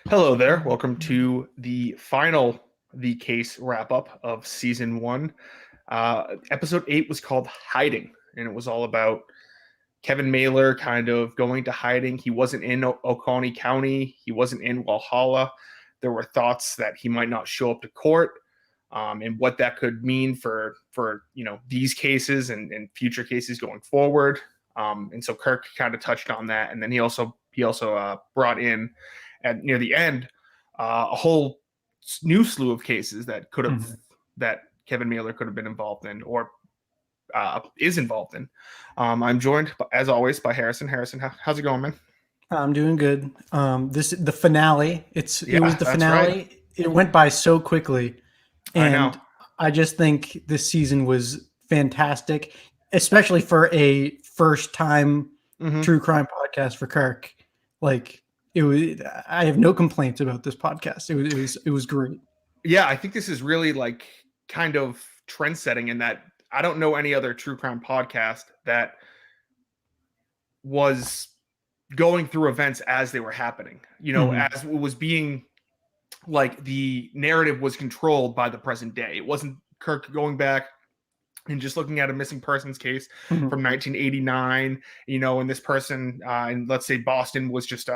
Hello there. Welcome to the final The Case wrap up of season one. Episode 8 was called Hiding, and it was all about Kevin Mailer kind of going to hiding. He wasn't in Oconee County, he wasn't in Walhalla. There were thoughts that he might not show up to court, and what that could mean for these cases and future cases going forward. And so Kirk kind of touched on that, and then he also brought in at near the end a whole new slew of cases that could have that Kevin Mailer could have been involved in or is involved in. I'm joined as always by Harrison. Harrison, how's it going, man? I'm doing good. The finale. It was the finale. Right. It went by so quickly, I know. and I just think this season was fantastic, especially for a first time true crime podcast for Kirk. Like it was. I have no complaints about this podcast. It was great. Yeah, I think this is really like kind of trend setting in that I don't know any other true crime podcast that was going through events as they were happening, as it was being like the narrative was controlled by the present day. It wasn't Kirk going back and just looking at a missing persons case from 1989, and this person in, let's say, Boston was just,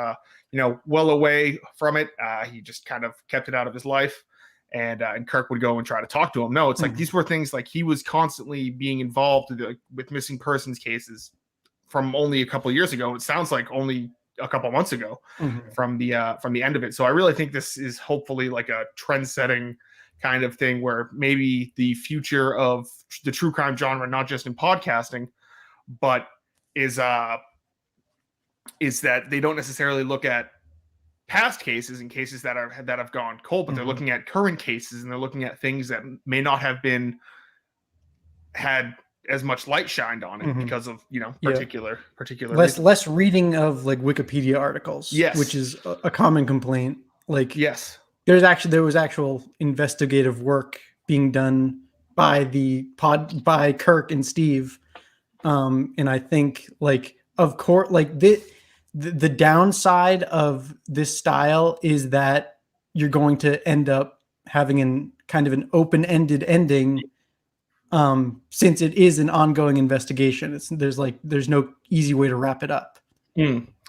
well away from it. He just kind of kept it out of his life. And Kirk would go and try to talk to him. No, it's like these were things like he was constantly being involved with missing persons cases from only a couple of years ago. It sounds like only a couple of months ago from the end of it. So I really think this is hopefully like a trend-setting kind of thing where maybe the future of the true crime genre, not just in podcasting, but is that they don't necessarily look at past cases and cases that have gone cold, but they're looking at current cases and they're looking at things that may not have been had as much light shined on it because of particular less reading of like Wikipedia articles, yes, which is a common complaint. Like yes, there was actual investigative work being done by Kirk and Steve, and I think like of course like the downside of this style is that you're going to end up having an open-ended ending, since it is an ongoing investigation. There's no easy way to wrap it up.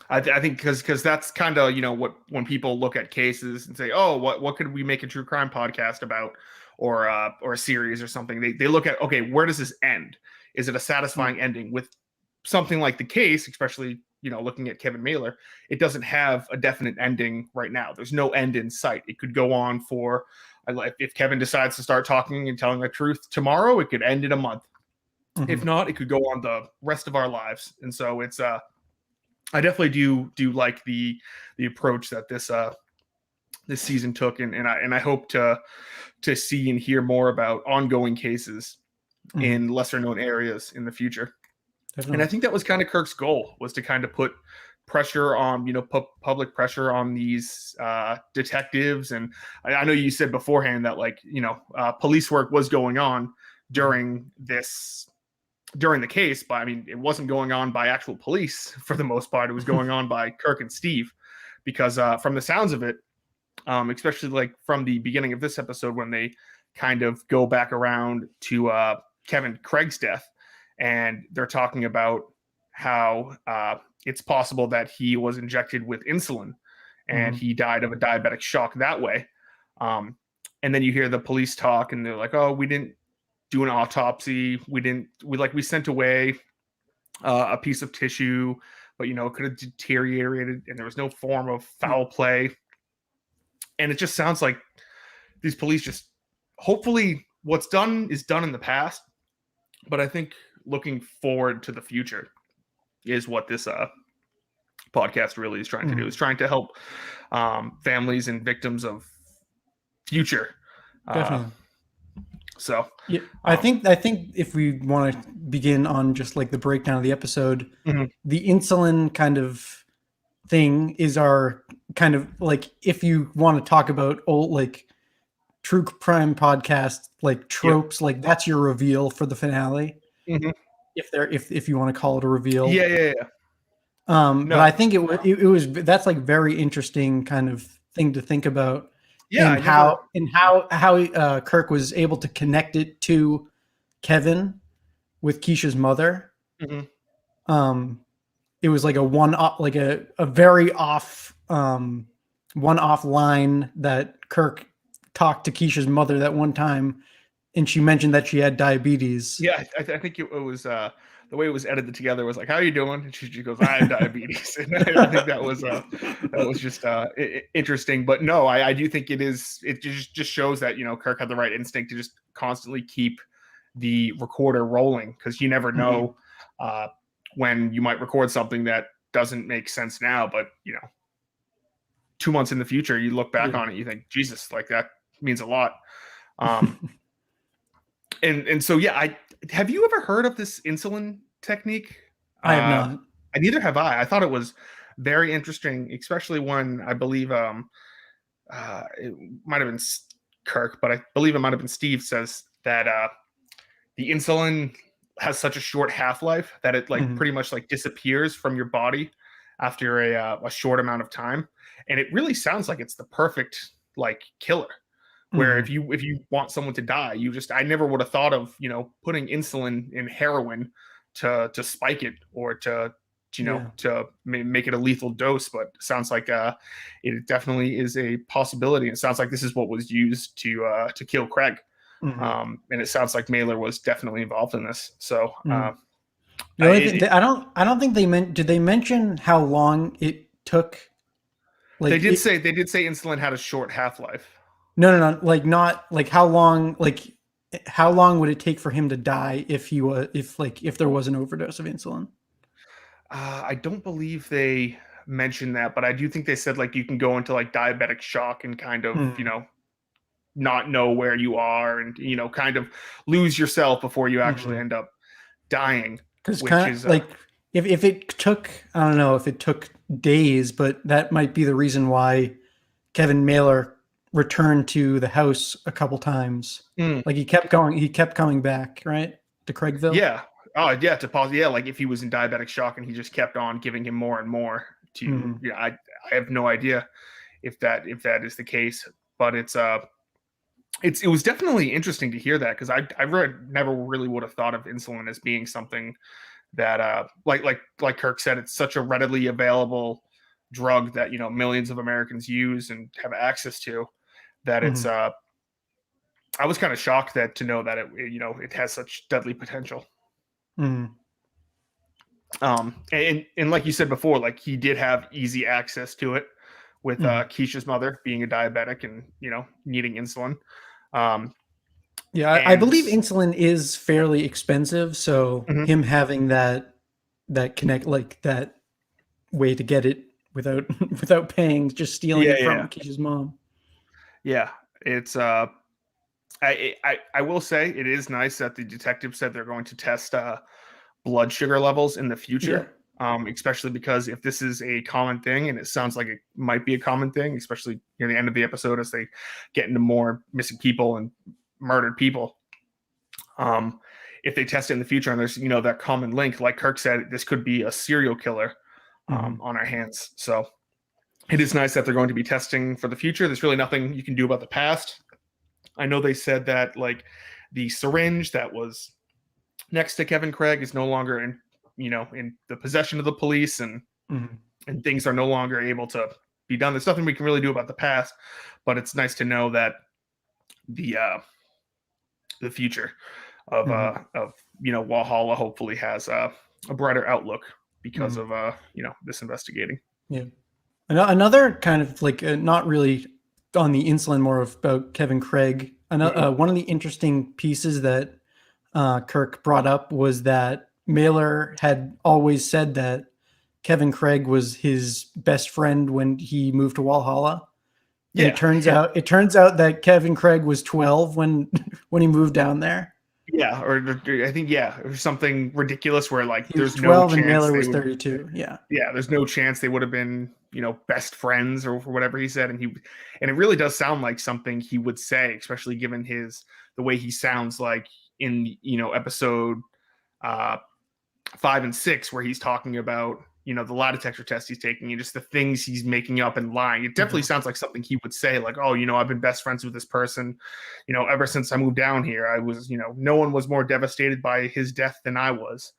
I think because that's kind of what when people look at cases and say, oh, what could we make a true crime podcast about, or a series or something, they look at, okay, where does this end? Is it a satisfying ending? With something like the case, especially looking at Kevin Mailer, it doesn't have a definite ending right now. There's no end in sight. It could go on for, if Kevin decides to start talking and telling the truth tomorrow, it could end in a month. If not, it could go on the rest of our lives. And so it's I definitely do like the approach that this season took, and I hope to see and hear more about ongoing cases in lesser known areas in the future. Definitely. And I think that was kind of Kirk's goal, was to kind of put pressure on, public pressure on these detectives. And I know you said beforehand that police work was going on during the case, but I mean, it wasn't going on by actual police for the most part. It was going on by Kirk and Steve, because from the sounds of it, especially like from the beginning of this episode, when they kind of go back around to Kevin Craig's death, and they're talking about how it's possible that he was injected with insulin and he died of a diabetic shock that way. And then you hear the police talk and they're like, oh, we didn't do an autopsy. We sent away a piece of tissue, but it could have deteriorated and there was no form of foul play. And it just sounds like these police just, hopefully what's done is done in the past. But I think looking forward to the future is what this podcast really is trying to do. Is trying to help families and victims of future. Definitely. So yeah, I think if we want to begin on just like the breakdown of the episode, the insulin kind of thing is our kind of like, if you want to talk about old like true crime podcast like tropes, like that's your reveal for the finale. If you want to call it a reveal. Yeah. But I think it was that's like very interesting kind of thing to think about, Yeah, and I never. how Kirk was able to connect it to Kevin with Keisha's mother. Mhm. Um, it was like a one off, like a very off one off line that Kirk talked to Keisha's mother that one time, and she mentioned that she had diabetes. Yeah, I think it was the way it was edited together was like, "How you doing?" And she goes, "I have diabetes." And I think that was just interesting. But no, I do think it is. It just shows that Kirk had the right instinct to just constantly keep the recorder rolling, because you never Mhm. know when you might record something that doesn't make sense now, but 2 months in the future, you look back Yeah. on it, you think, Jesus, like that means a lot. Um, and so yeah, I have you ever heard of this insulin technique? I have Uh, not. and neither have I. I thought it was very interesting, especially when I believe it might have been Kirk, but I believe it might have been Steve says that the insulin has such a short half life that it like Mhm. pretty much like disappears from your body after a short amount of time, and it really sounds like it's the perfect like killer. Where Mhm. if you want someone to die, you just I never would have thought of putting insulin in heroin to spike it or Yeah. to make it a lethal dose. But it sounds like it definitely is a possibility. It sounds like this is what was used to kill Craig. Mhm. And it sounds like Mailer was definitely involved in this. So Mhm. The I, only thing it, I don't think they meant. Did they mention how long it took? Like it. they did say insulin had a short half life. No. Like not like how long. Like how long would it take for him to die if he was if there was an overdose of insulin? I don't believe they mentioned that, but I do think they said like you can go into like diabetic shock and kind of not know where you are, and kind of lose yourself before you actually Mm-hmm. end up dying, Because which kind of is like if it took, I don't know if it took days, but that might be the reason why Kevin Mailer returned to the house a couple times. mm, Like he kept coming back, right? To Craigville. yeah. Oh yeah, to pause. Yeah, like if he was in diabetic shock and he just kept on giving him more and more to Mm-hmm. I have no idea if that is the case, but it was definitely interesting to hear that, because never really would have thought of insulin as being something that like Kirk said, it's such a readily available drug that millions of Americans use and have access to, that it's Mm-hmm. I was kind of shocked that to know that it has such deadly potential. Mm-hmm. And like you said before, like he did have easy access to it with Mm-hmm. Keisha's mother being a diabetic and needing insulin. Um, Yeah, I and believe insulin is fairly expensive, so mhm, him having that connect like that way to get it without without paying, just stealing yeah, it yeah, from Keisha's mom. yeah. It's I will say it is nice that the detective said they're going to test blood sugar levels in the Yeah. future. Especially because if this is a common thing, and it sounds like it might be a common thing, especially near the end of the episode as they get into more missing people and murdered people. Um, if they test it in the future and there's that common link, like Kirk said, this could be a serial killer Mm-hmm. on our hands. So it is nice that they're going to be testing for the future. There's really nothing you can do about the past. I know they said that like the syringe that was next to Kevin Craig is no longer in the possession of the police, Mm-hmm. and things are no longer able to be done. There's nothing we can really do about the past, but it's nice to know that the future Mm-hmm. of Walhalla hopefully has a brighter outlook because Mm-hmm. of this investigating. Yeah. Another kind of like not really on the insulin, more of about Kevin Craig. Mm-hmm. One of the interesting pieces that Kirk brought up was that Mailer had always said that Kevin Craig was his best friend when he moved to Walhalla, and Yeah, it turns out that Kevin Craig was 12 when when he moved down there. yeah, or I think or something ridiculous where like He was there's no 12 and chance Mailer they was would. 32. Yeah. Yeah, there's no chance they would have been best friends or whatever he said, and it really does sound like something he would say, especially given the way he sounds like in episode uh 5 and 6, where he's talking about the lie detector test he's taking and just the things he's making up and lying. It definitely sounds like something he would say, like, oh, I've been best friends with this person, ever since I moved down here. I was, no one was more devastated by his death than I was.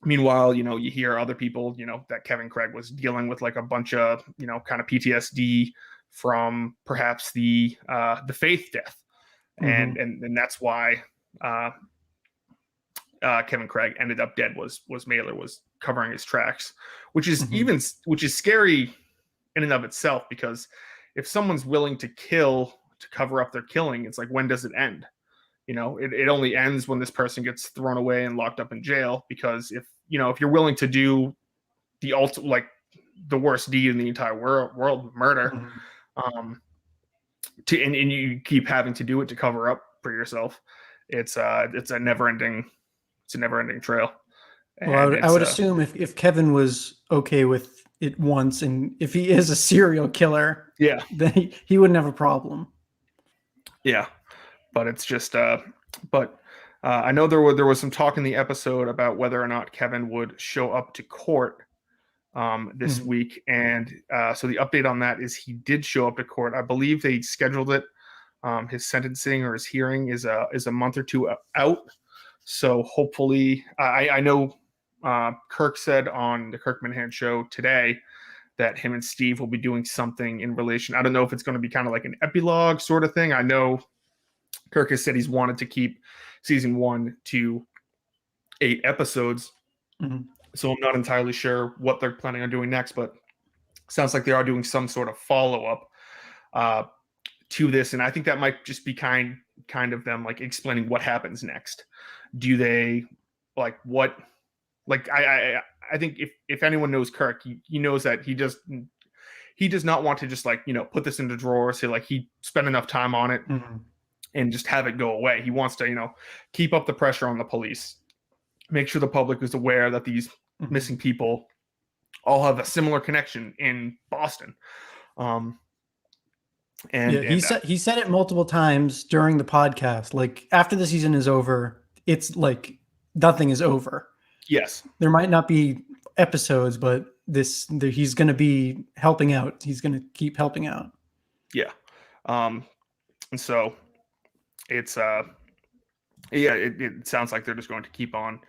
Meanwhile, you hear other people, that Kevin Craig was dealing with like a bunch of, kind of PTSD from perhaps the Faith death. And that's why Kevin Craig ended up dead was Mailer was covering his tracks, which is scary in and of itself, because if someone's willing to kill to cover up their killing, it's like, when does it end? It only ends when this person gets thrown away and locked up in jail, because if you're willing to do the the worst deed in the entire world, murder, and you keep having to do it to cover up for yourself, it's a never ending trail. Well, I would assume if Kevin was okay with it once, and if he is a serial killer, then he wouldn't have a problem. Yeah, but it's just I know there was some talk in the episode about whether or not Kevin would show up to court this week, and so the update on that is he did show up to court. I believe they scheduled it. His sentencing or his hearing is a month or two out. So hopefully, I know Kirk said on the Kirk Minahan show today that him and Steve will be doing something in relation. I don't know if it's going to be kind of like an epilogue sort of thing. I know Kirk has said he's wanted to keep season 1 to 8 episodes. So I'm not entirely sure what they're planning on doing next, but sounds like they are doing some sort of follow-up to this. And I think that might just be kind of them like explaining what happens next. Do they I think if anyone knows Kirk, he knows that he does not want to just put this in the drawer, say like he spent enough time on it and just have it go away. He wants to, keep up the pressure on the police, make sure the public is aware that these missing people all have a similar connection in Boston. He said it multiple times during the podcast. Like, after the season is over, it's like nothing is over. Yes, there might not be episodes, but he's going to be helping out. He's going to keep helping out. Yeah, and so it's it sounds like they're just going to keep on,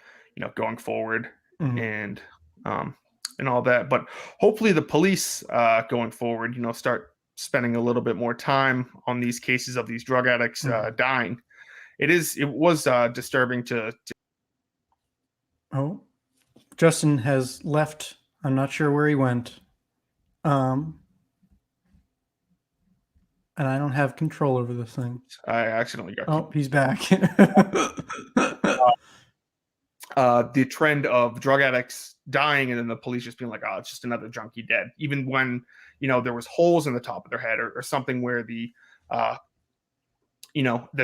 going forward and all that. But hopefully the police going forward, start spending a little bit more time on these cases of these drug addicts dying. It was disturbing to. Oh, Justin has left. I'm not sure where he went. And I don't have control over this thing. I accidentally got. Oh, he's back. The trend of drug addicts dying and then the police just being like, oh, it's just another junkie dead. Even when, there was holes in the top of their head or something where the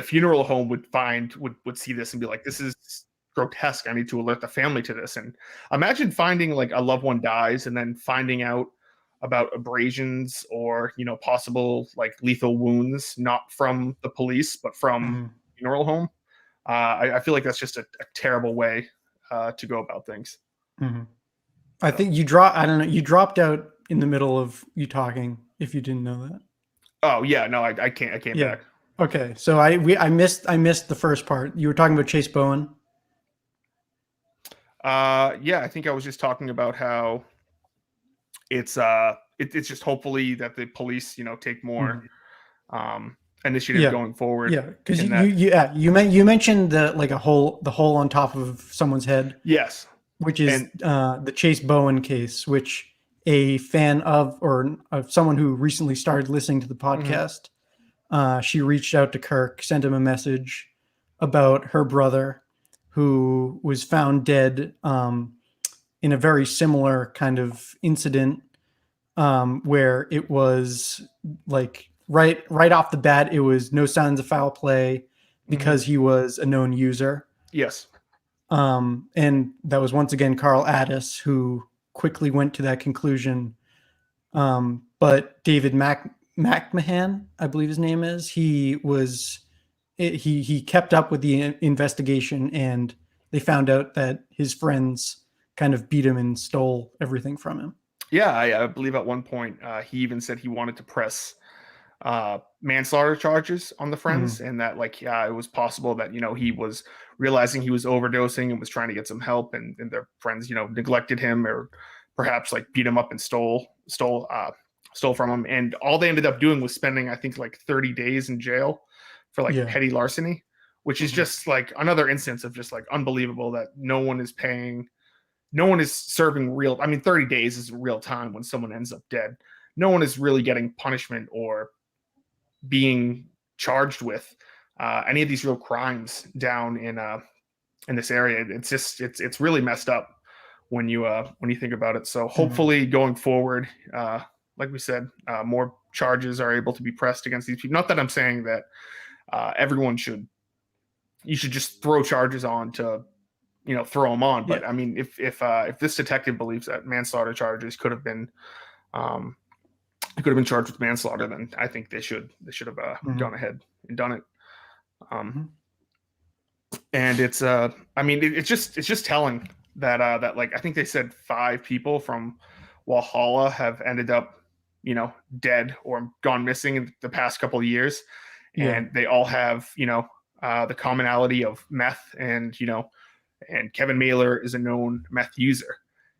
funeral home would see this and be like, this is grotesque. I need to alert the family to this. And imagine finding like a loved one dies and then finding out about abrasions or, possible like lethal wounds, not from the police, but from funeral home. I feel like that's just a terrible way to go about things. I think you dropped out in the middle of you talking, if you didn't know that. Oh yeah, no, I can't. I came back. Okay, so I missed the first part. You were talking about Chase Bowen. Yeah, I think I was just talking about how it's just hopefully that the police, take more initiative going forward. Yeah, because you mentioned the hole on top of someone's head. Yes, which is the Chase Bowen case, which a fan of someone who recently started listening to the podcast, she reached out to Kirk, sent him a message about her brother who was found dead in a very similar kind of incident where it was like right off the bat, it was no signs of foul play because he was a known user. Yes. And that was once again Carl Addis who quickly went to that conclusion. But David McMahon, I believe his name is, he kept up with the investigation, and they found out that his friends kind of beat him and stole everything from him. Yeah, I believe at one point he even said he wanted to press manslaughter charges on the friends, and that like it was possible that he was realizing he was overdosing and was trying to get some help, and their friends neglected him or perhaps like beat him up and stole from him, and all they ended up doing was spending I think like 30 days in jail for like Yeah. petty larceny, which is just like another instance of just like unbelievable that no one is paying. No one is serving real. I mean, 30 days is real time when someone ends up dead. No one is really getting punishment or being charged with any of these real crimes down in this area. It's just it's really messed up when you think about it. So hopefully going forward, like we said, more charges are able to be pressed against these people. Not that I'm saying that everyone should. You should just throw charges on to throw them on. But I mean, if this detective believes that manslaughter charges could have been charged with manslaughter, then I think they should have gone ahead and done it. And it's I mean it's just telling that that like I think they said 5 people from Walhalla have ended up dead or gone missing in the past couple of years, and they all have the commonality of meth, and and Kevin Mailer is a known meth user.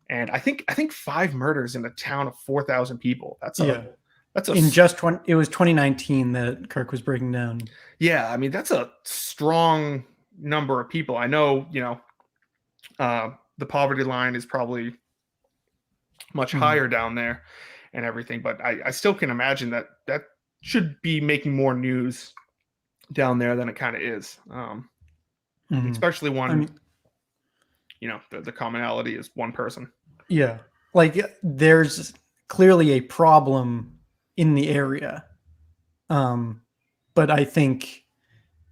And I think 5 murders in a town of 4,000 people. That's a it was 2019 that Kirk was breaking down. Yeah, I mean that's a strong number of people. I know, the poverty line is probably much higher down there and everything, but I still can imagine that should be making more news down there than it kind of is. Especially when the commonality is one person. Yeah. Like there's clearly a problem in the area. But I think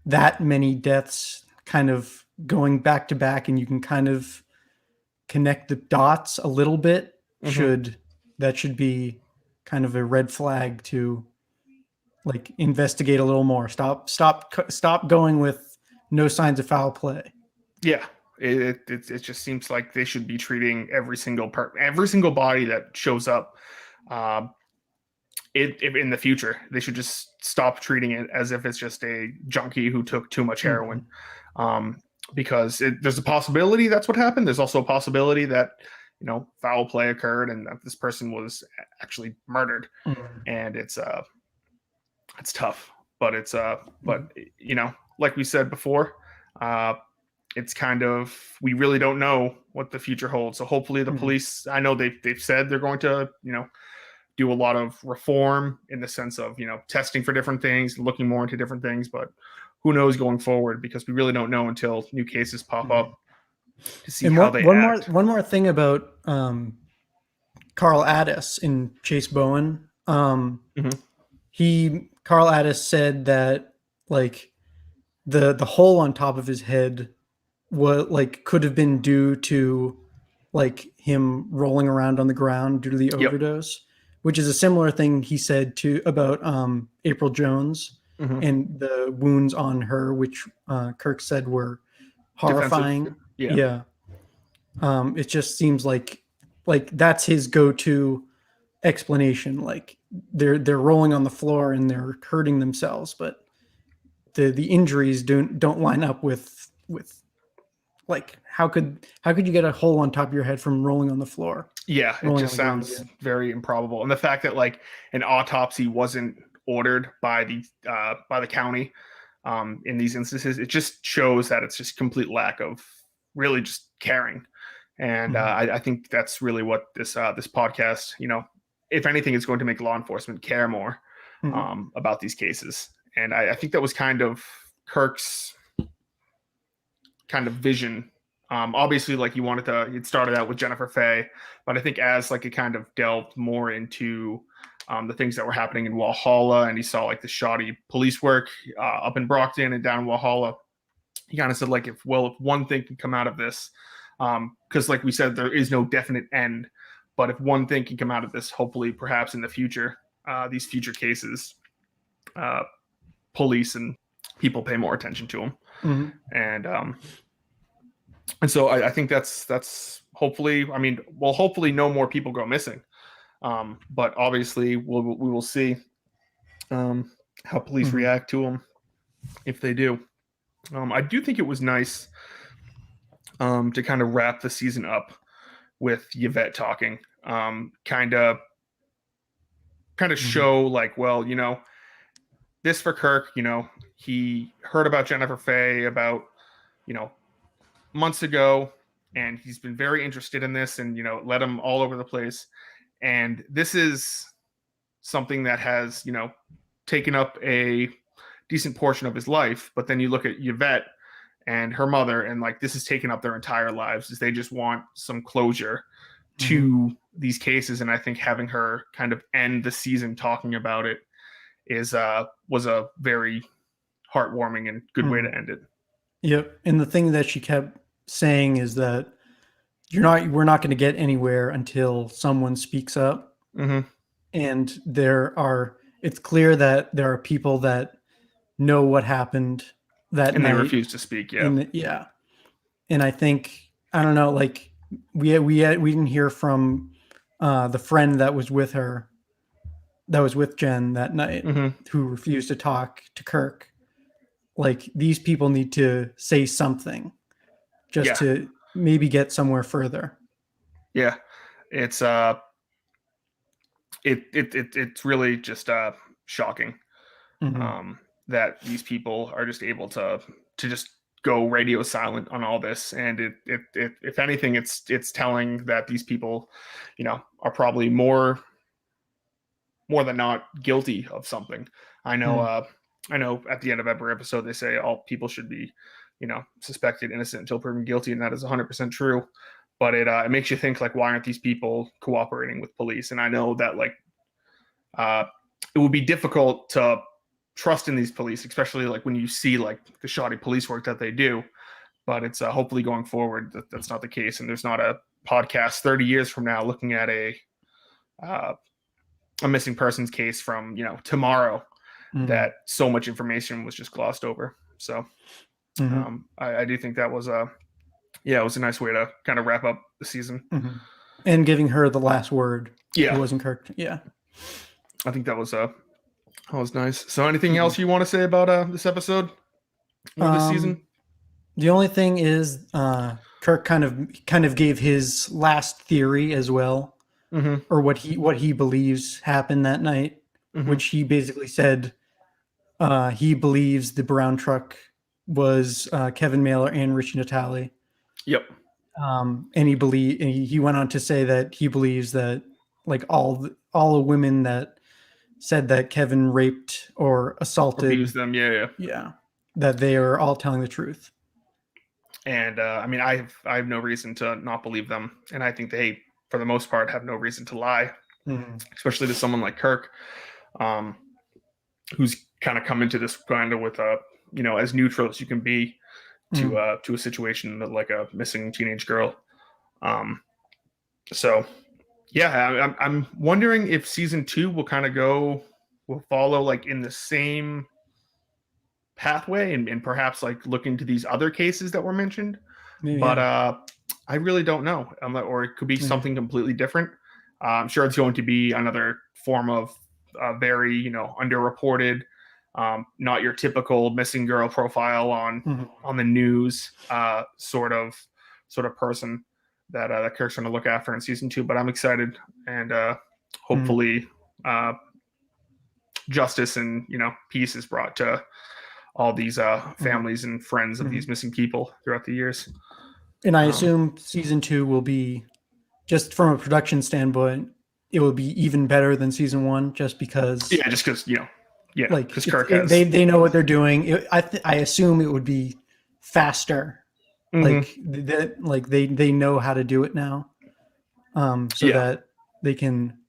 that many deaths kind of going back to back, and you can kind of connect the dots a little bit, should be kind of a red flag to like investigate a little more. Stop going with no signs of foul play. Yeah. It just seems like they should be treating every single body that shows up in the future. They should just stop treating it as if it's just a junkie who took too much heroin, because there's a possibility that's what happened. There's also a possibility that foul play occurred and that this person was actually murdered, and it's tough, but it's but like we said before, it's kind of, we really don't know what the future holds. So hopefully the police, I know they've said they're going to do a lot of reform in the sense of testing for different things, looking more into different things, but who knows going forward, because we really don't know until new cases pop up to see how they act. One more thing about Carl Addis and Chase Bowen. Carl Addis said that like the hole on top of his head could have been due to like him rolling around on the ground due to the overdose, which is a similar thing he said about April Jones and the wounds on her, which Kirk said were horrifying. Defensive. It just seems like that's his go-to explanation. Like they're rolling on the floor and they're hurting themselves, but the injuries don't line up with like how could you get a hole on top of your head from rolling on the floor? Yeah, it just sounds very improbable. And the fact that like an autopsy wasn't ordered by the county in these instances, it just shows that it's just complete lack of really just caring. And I think that's really what this podcast, if anything, is going to make law enforcement care more about these cases. And I think that was kind of Kirk's kind of vision. Obviously, like it started out with Jennifer Fay, but I think as like it kind of delved more into the things that were happening in Walhalla, and he saw like the shoddy police work up in Brockton and down in Walhalla, he kind of said like, if one thing can come out of this, because like we said, there is no definite end, but if one thing can come out of this, hopefully perhaps in the future, these future cases, police and people pay more attention to them. And And so I think that's hopefully, I mean, well, hopefully no more people go missing. But obviously we will see how police Mhm. react to them if they do. I do think it was nice to kind of wrap the season up with Yvette talking, kind of Mhm. show like, well, this for Kirk, he heard about Jennifer Faye about, you know, months ago, and he's been very interested in this, and led him all over the place. And this is something that has, taken up a decent portion of his life. But then you look at Yvette and her mother, and like this has taken up their entire lives, is they just want some closure Mhm. to these cases. And I think having her kind of end the season talking about it is was a very heartwarming and good way Mhm. to end it. Yep. And the thing that she kept saying is that we're not going to get anywhere until someone speaks up. Mm-hmm. And it's clear that there are people that know what happened that And they night. refuse to speak. Yeah. Yeah. And I think, I don't know, like we didn't hear from the friend that was with her, that was with Jen that night, Mm-hmm. who refused to talk to Kirk. Like these people need to say something just Yeah. to maybe get somewhere further. Yeah. It's it's really just shocking Mm-hmm. um, that these people are just able to just go radio silent on all this. And it if anything, it's telling that these people, are probably more than not guilty of something. I know. Mm-hmm. I know. At the end of every episode, they say all people should be, suspected innocent until proven guilty, and that is 100% true. But it makes you think like, why aren't these people cooperating with police? And I know that like uh, it would be difficult to trust in these police, especially like when you see like the shoddy police work that they do. But it's hopefully going forward that's not the case, and there's not a podcast 30 years from now looking at uh, a missing persons case from tomorrow Mm-hmm. that so much information was just glossed over. So Mm-hmm. I do think that was a yeah, it was a nice way to kind of wrap up the season. Mm-hmm. And giving her the last word. It Yeah, wasn't Kirk. Yeah. I think that was nice. So anything Mm-hmm. else you want to say about this episode or this season? Um, the only thing is, Kirk kind of gave his last theory as well, Mm-hmm. or what he believes happened that night, Mm-hmm. which he basically said he believes the brown truck was Kevin Mailer and Richie Natale. Yep. And he went on to say that he believes that like all the women that said that Kevin raped or assaulted, Abuse them. Yeah, yeah. yeah, that they are all telling the truth. And I mean, I have no reason to not believe them, and I think they, for the most part, have no reason to lie, Mm-hmm. especially to someone like Kirk, um, who's kind of come into this kind of with as neutral as you can be to a situation that, like a missing teenage girl. Um, so yeah, I'm wondering if season 2 will follow like in the same pathway, and perhaps like look into these other cases that were mentioned. Maybe, But yeah. I really don't know. Or it could be Yeah. something completely different. I'm sure it's going to be another form of very underreported, not your typical missing girl profile Mhm. on the news sort of person that Kirk's going to look after in season 2. But I'm excited, and Mhm. hopefully uh, justice and peace is brought to all these Mhm. families and friends of Mhm. these missing people throughout the years. And I Um, assume season 2 will be, just from a production standpoint, it will be even better than season 1, just because yeah, just because yeah, like because Kirk has. they know what they're doing. I assume it would be faster. Mm-hmm. Like they know how to do it now, so Yeah, that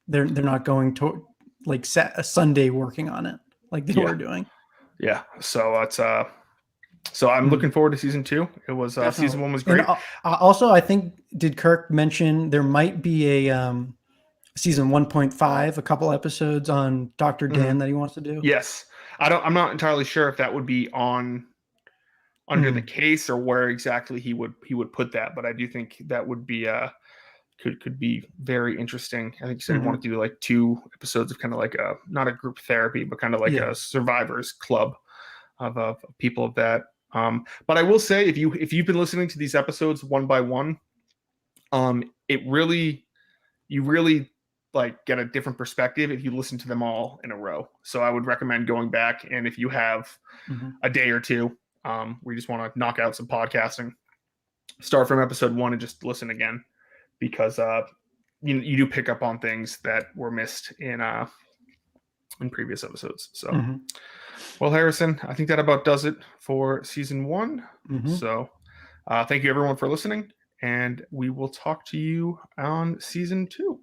they're not going to like set a Sunday working on it like they yeah, were doing. yeah. So it's so I'm Mhm. looking forward to season 2. It was season Definitely. 1 was And great. also, I think, did Kirk mention there might be a season 1.5, a couple episodes on Dr. Mm-hmm. Dan that he wants to do? Yes, I'm not entirely sure if that would be under the case or where exactly he would put that. But I do think that would be could be very interesting. I think you said you want to do like 2 episodes of kind of like a, not a group therapy, but kind of like a survivors club of people of that. But I will say, if you've been listening to these episodes one by one, you really like get a different perspective if you listen to them all in a row. So I would recommend going back, and if you have a day or two, where you just want to knock out some podcasting, start from episode 1 and just listen again, because you do pick up on things that were missed in previous episodes. So, well, Harrison, I think that about does it for season 1. So, thank you everyone for listening, and we will talk to you on season 2.